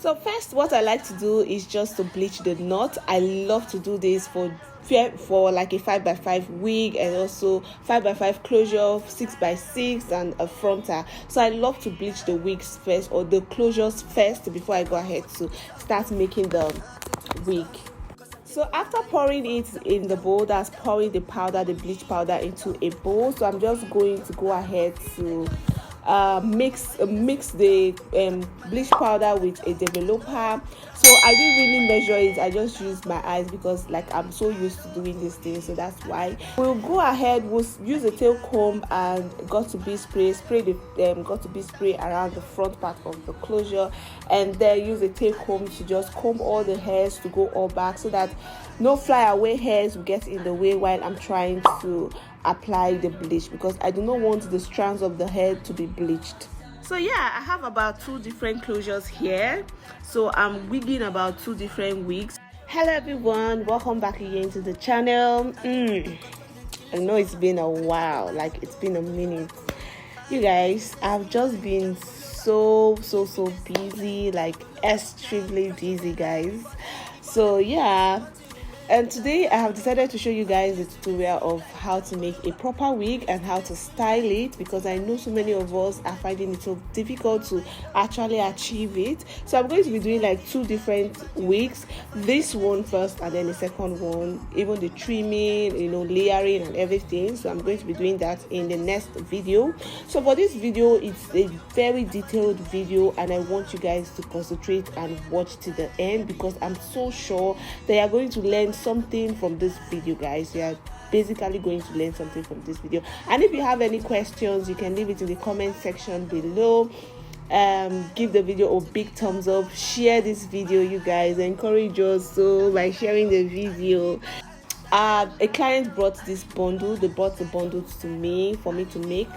So first, what I like to do is just to bleach the knot. I love to do this for like a 5x5 wig, and also 5x5 closure, 6x6, and a frontal. So I love to bleach the wigs first, or the closures first, before I go ahead to start making the wig. So after pouring it in the bowl, that's pouring the powder, the bleach powder, into a bowl. So I'm just going to go ahead to mix the bleach powder with a developer. So I didn't really measure it, I just used my eyes because like I'm so used to doing this thing, so that's why. We'll go ahead, we'll use a tail comb and got to be spray the got to be spray around the front part of the closure, and then use a tail comb to just comb all the hairs to go all back, so that no fly away hairs will get in the way while I'm trying to apply the bleach, because I do not want the strands of the hair to be bleached. So yeah, I have about 2 different closures here, so I'm wigging about 2 different wigs. Hello everyone, welcome back again to the channel. I know it's been a while, like it's been a minute. You guys, I've just been so busy, like extremely busy, guys. So yeah, and today I have decided to show you guys the tutorial of how to make a proper wig and how to style it, because I know so many of us are finding it so difficult to actually achieve it. So I'm going to be doing like 2 different wigs, this one first and then the second one, even the trimming, you know, layering and everything. So I'm going to be doing that in the next video. So for this video, it's a very detailed video, and I want you guys to concentrate and watch to the end, because I'm so sure they are going to learn something from this video, guys. You are basically going to learn something from this video. And if you have any questions, you can leave it in the comment section below. Give the video a big thumbs up, share this video, you guys, encourage us so by sharing the video. A client brought this bundle, they brought the bundles to me for me to make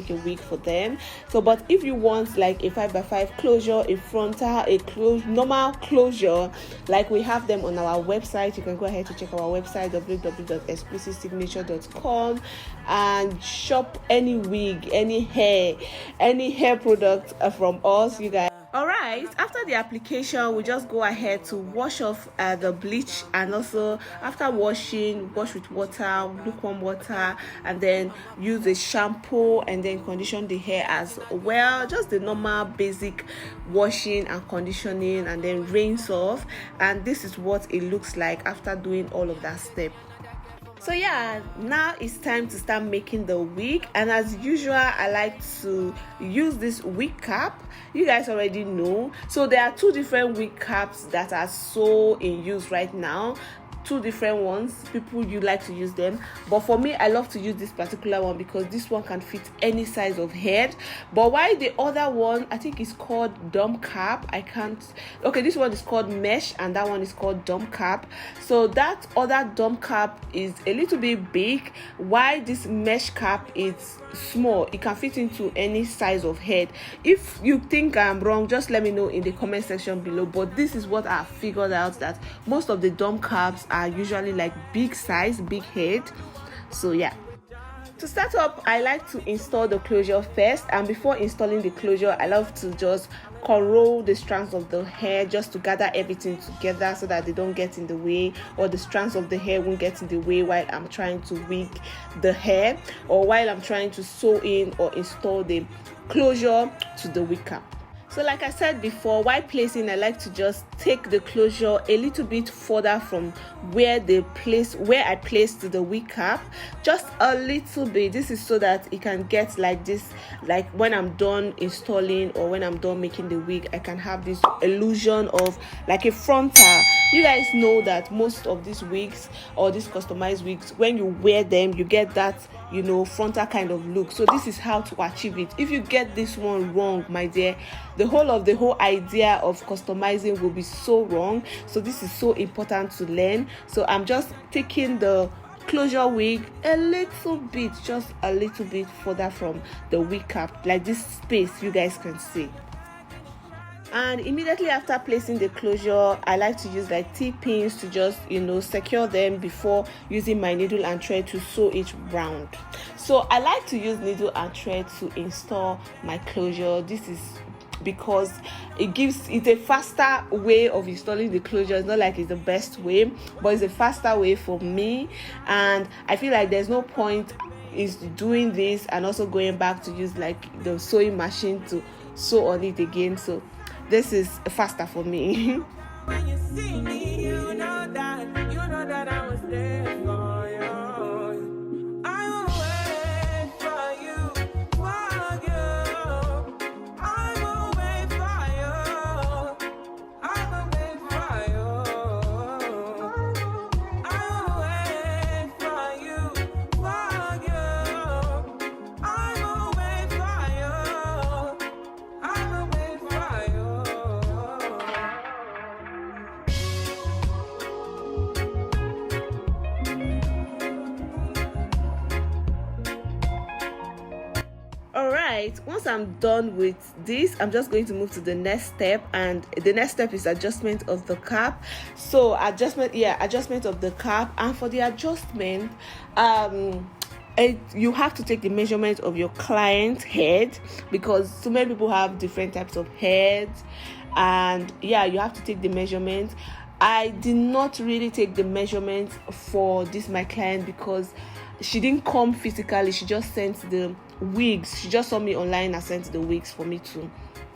a wig for them. So but if you want like a 5x5 closure, a frontal, a normal closure, like we have them on our website, you can go ahead to check our website www.explosivsignature.com and shop any wig, any hair product from us, you guys. Alright, after the application, we just go ahead to wash off the bleach, and also after washing, wash with water, lukewarm water, and then use a shampoo and then condition the hair as well. Just the normal basic washing and conditioning, and then rinse off. And this is what it looks like after doing all of that step. So yeah, now it's time to start making the wig, and as usual I like to use this wig cap. You guys already know, so there are 2 different wig caps that are so in use right now. 2 different ones, people you like to use them, but for me I love to use this particular one because this one can fit any size of head. But why the other one, I think it's called dome cap, okay, this one is called mesh and that one is called dome cap. So that other dome cap is a little bit big, while this mesh cap is small. It can fit into any size of head. If you think I'm wrong, just let me know in the comment section below, but this is what I figured out, that most of the dome caps are usually like big size, big head. So yeah, to start up, I like to install the closure first, and before installing the closure I love to just curl the strands of the hair, just to gather everything together so that they don't get in the way, or the strands of the hair won't get in the way while I'm trying to wig the hair, or while I'm trying to sew in or install the closure to the wig cap. So like I said before, while placing, I like to just take the closure a little bit further from where I placed the wig cap, just a little bit. This is so that it can get like this, like when I'm done installing or when I'm done making the wig, I can have this illusion of like a frontal. You guys know that most of these wigs or these customized wigs, when you wear them, you get that, you know, frontal kind of look. So this is how to achieve it. If you get this one wrong, my dear, the whole idea of customizing will be so wrong. So this is so important to learn. So I'm just taking the closure wig a little bit, just a little bit further from the wig cap, like this space you guys can see. And immediately after placing the closure, I like to use like T-pins to just, you know, secure them before using my needle and thread to sew it round. So I like to use needle and thread to install my closure. This is because it's a faster way of installing the closure. It's not like it's the best way, but it's a faster way for me, and I feel like there's no point is doing this and also going back to use like the sewing machine to sew on it again. So this is faster for me. When you see me, you know that I was there for you. I will wait for you, for you. I will wait for you. I will wait for you. I will wait for you, for you. I will wait for you. I will wait for you. Alright, once I'm done with this, I'm just going to move to the next step, and the next step is adjustment of the cap. So adjustment of the cap. And for the adjustment, you have to take the measurement of your client's head, because so many people have different types of heads, and yeah, you have to take the measurement. I did not really take the measurement for my client, because she didn't come physically. She just sent the wigs. She just saw me online and sent the wigs for me to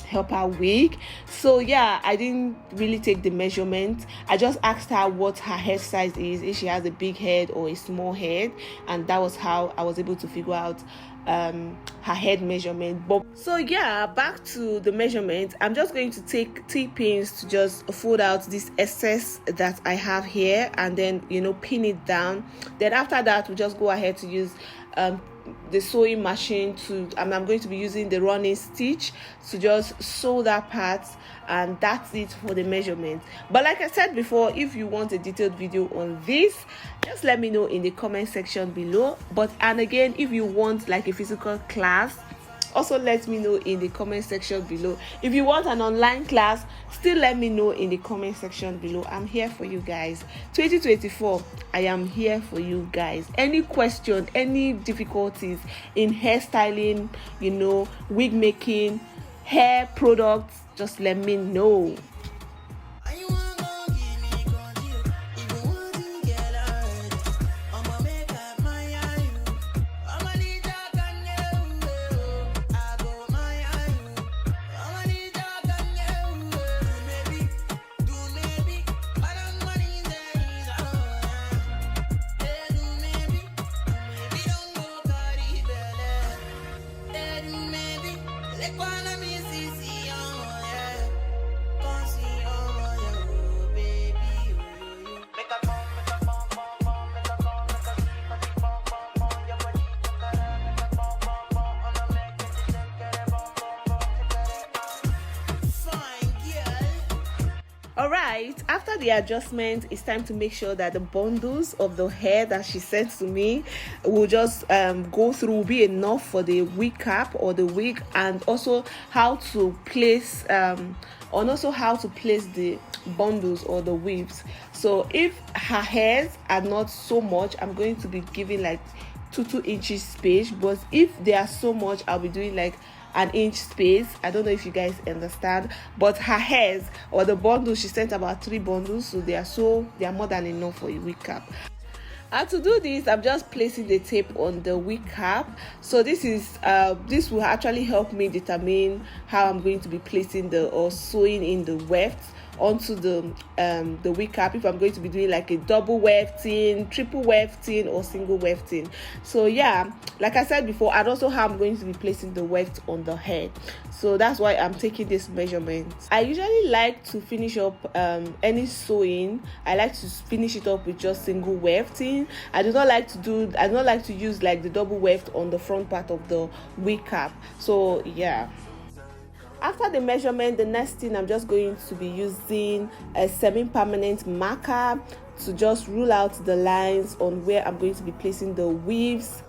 help her wig. So yeah, I didn't really take the measurement. I just asked her what her head size is, if she has a big head or a small head, and that was how I was able to figure out her head measurement. But so yeah, back to the measurement. I'm just going to take T-pins to just fold out this excess that I have here, and then pin it down. Then after that, we'll just go ahead to use the sewing machine I'm going to be using the running stitch to just sew that part, and that's it for the measurement. But like I said before, if you want a detailed video on this, just let me know in the comment section below. And again, if you want like a physical class, also let me know in the comment section below. If you want an online class, still let me know in the comment section below. I'm here for you guys. 2024, I am here for you guys. Any question, any difficulties in hairstyling, wig making, hair products, just let me know. Alright, after the adjustment, it's time to make sure that the bundles of the hair that she sent to me will just go through, will be enough for the wig cap or the wig, and also how to place the bundles or the weaves. So if her hairs are not so much, I'm going to be giving like 2 inches space, but if they are so much, I'll be doing like an inch space. I don't know if you guys understand, but her hairs or the bundles, she sent about 3 bundles, so they are more than enough for a wig cap. And to do this, I'm just placing the tape on the wig cap. So this will actually help me determine how I'm going to be placing or sewing in the wefts onto the wig cap, if I'm going to be doing like a double wefting, triple wefting, or single wefting. So yeah, like I said before, and also how I'm going to be placing the weft on the head. So that's why I'm taking this measurement. I usually like to finish up any sewing. I like to finish it up with just single wefting. I do not like to use like the double weft on the front part of the wig cap. So yeah. After the measurement, the next thing, I'm just going to be using a semi-permanent marker to just rule out the lines on where I'm going to be placing the weaves.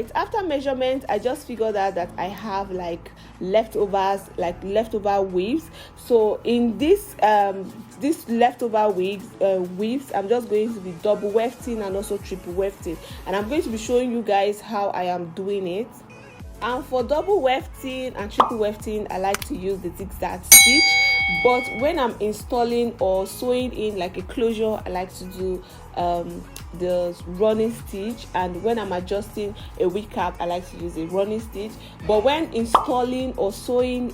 right, after measurement, I just figured out that I have like leftovers, like leftover weaves. So in this this leftover weaves, I'm just going to be double wefting and also triple wefting, and I'm going to be showing you guys how I am doing it. And for double wefting and triple wefting, I like to use the zigzag stitch, but when I'm installing or sewing in like a closure, I like to do the running stitch, and when I'm adjusting a wig cap, I like to use a running stitch. But when installing or sewing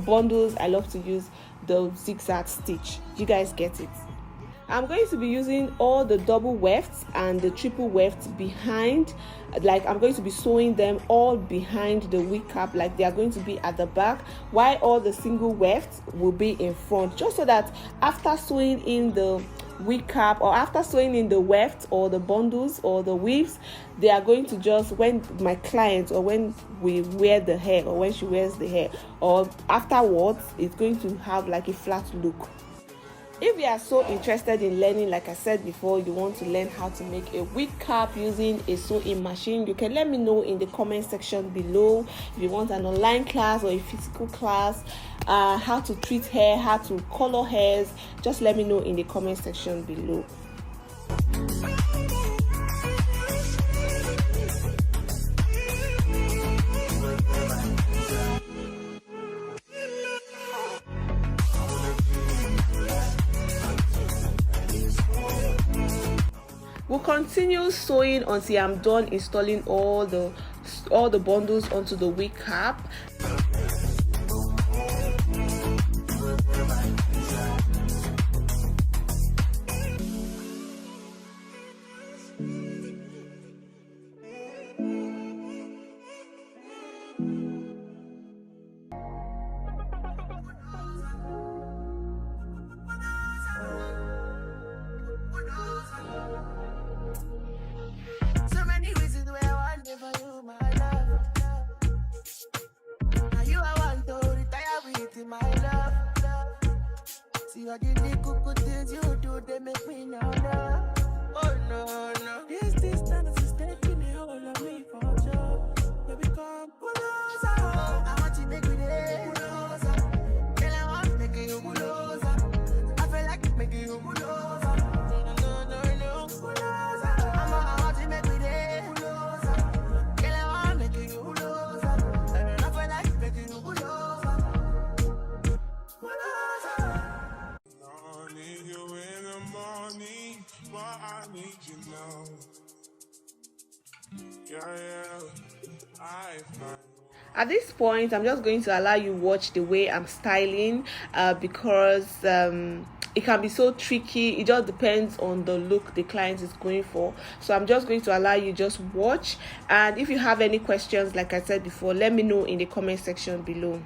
bundles, I love to use the zigzag stitch. You guys get it? I'm going to be using all the double wefts and the triple wefts behind, like I'm going to be sewing them all behind the wig cap, like they are going to be at the back, while all the single wefts will be in front, just so that after sewing in the wig cap or after sewing in the weft or the bundles or the weaves, they are going to just, when my client or when we wear the hair or when she wears the hair or afterwards, it's going to have like a flat look. If you are so interested in learning, like I said before, you want to learn how to make a wig cap using a sewing machine, you can let me know in the comment section below. If you want an online class or a physical class, how to treat hair, how to color hairs, just let me know in the comment section below. We'll continue sewing until I'm done installing all the bundles onto the wig cap. See all the little things you do, they make me know. Oh no, no. This standard is taking a hold of me for sure. Baby, come closer. I want you to make me there. Closer. Girl, I want to make you closer. I feel like making you closer. No. Closer. I want to make me there. Closer. Girl, I want to make you closer. I feel like making you closer. I need you now. At this point, I'm just going to allow you watch the way I'm styling because it can be so tricky. It just depends on the look the client is going for. So I'm just going to allow you just watch, and if you have any questions, like I said before, let me know in the comment section below.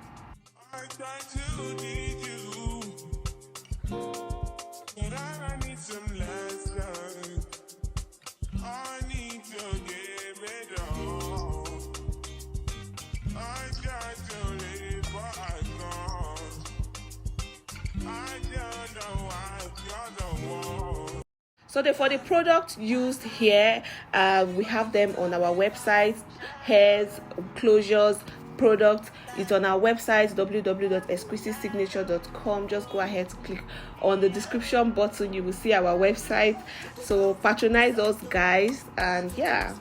So for the product used here, we have them on our website. Hairs, closures, product, it's on our website www.exquisitesignature.com. Just go ahead to click on the description button, you will see our website. So patronize us, guys, and yeah.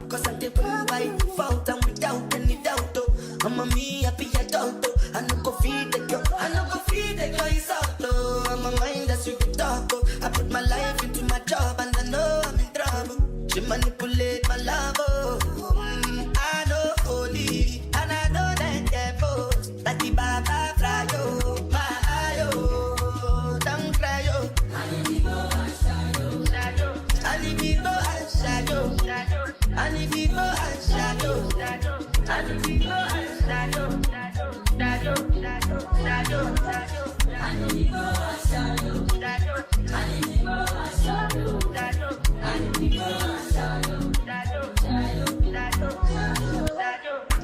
Cause I did provide fault and without any doubt. I'm a me happy adult. I no go feed the girl. I no go feed the girl. It's out though. I'm a mind that's you can talk. I put my life into my job and I know I'm in trouble. She manipulate my love. I know holy and I know that devil. That the Baba fly yo. My ayo. Don't cry yo. I need to go and shadow. I need to go and shadow. I need to go and shadow. I need to go and shadow.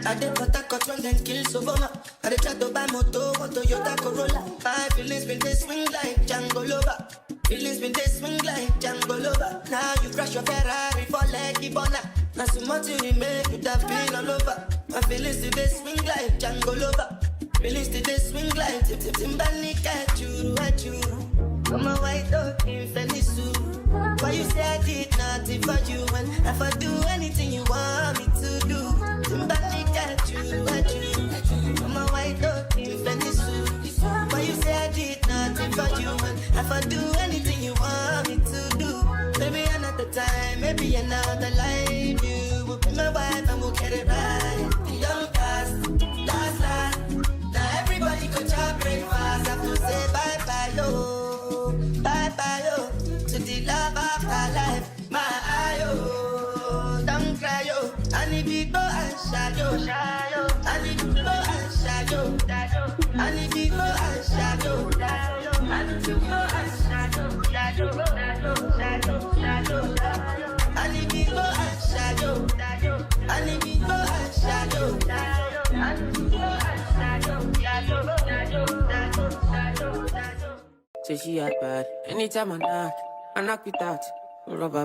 I did what I got when then kill Sovoma. I did try to buy moto, Toyota Corolla. My feelings been they swing like Django Lover. Feelings been they swing like Django Lover. Now you crash your Ferrari for Leggy Bona. Now so much you make you that pain all over. My feelings today swing like Django Lover. Feelings today swing like Timbani at you. I'm a white dog in Fenisu. Why you say I did nothing for you? And if I do anything you want me to do, Timbani at you. I'm a white dog in Fenisu. Why you say I did nothing for you? And if I do anything you want me to do, maybe another time, maybe another life, you will be my wife and we'll get it right. Young past, last. Now everybody go chop breakfast. I have to say bye-bye, yo. Bye-bye, yo. To the love of my life, my yo. Don't cry, yo. I need to go and shadow. I need to go and shadow. I need to go and shadow. I need to go and shadow. I need to go and shadow. I need to go and shadow. Say she had bad. Anytime I knock without no rubber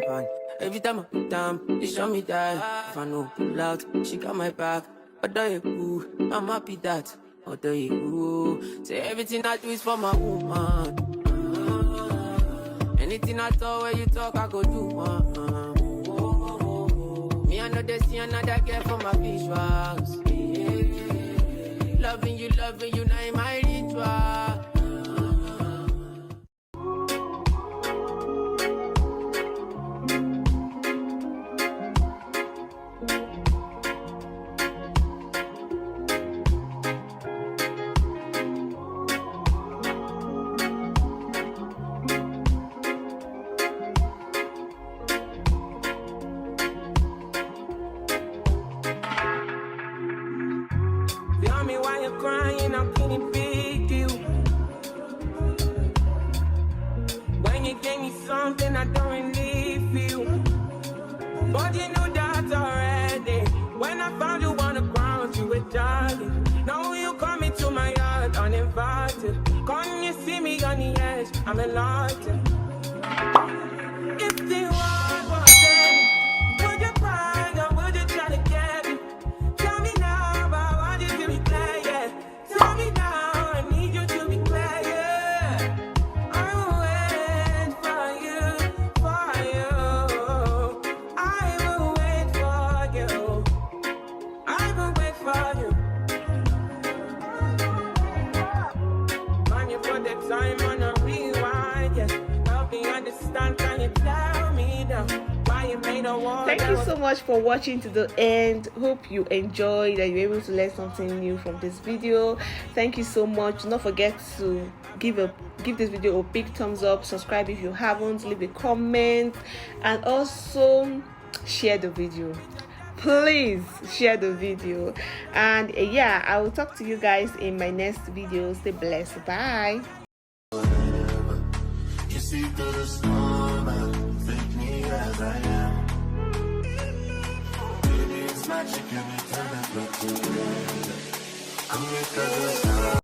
band. Every time I put down, they show me that. If I know pull out, she got my back. Although you cool, I'm happy that. Although you cool, say everything I do is for my woman. Anything I talk, where you talk, I go do. Me, I know they see another girl for my visuals. Loving you, now in my ritual. Tell me why you're crying, how can it big deal? When you gave me something I don't really feel, but you knew that already. When I found you on the ground, you were jogging. Now you come into my yard uninvited. Can't you see me on the edge? I'm enlightened. If the world was ending, would you cry or would you try to get it? Tell me now about what you do me clear, yeah. Tell me now, I need you to be clear, yeah. I will wait for you. I will wait for you. I will wait for you. Man, you put the time on a rewind, yeah. Help me understand, can you tell me now why you made a war? Thank you so much for watching to the end. Hope you enjoyed and you're able to learn something new from this video. Thank you so much. Do not forget to give this video a big thumbs up, subscribe if you haven't, leave a comment, and also share the video. Please share the video. And yeah, I will talk to you guys in my next video. Stay blessed. Bye. You see through the storm and take me as I am. Baby, it's magic and it turn it back to red. I'm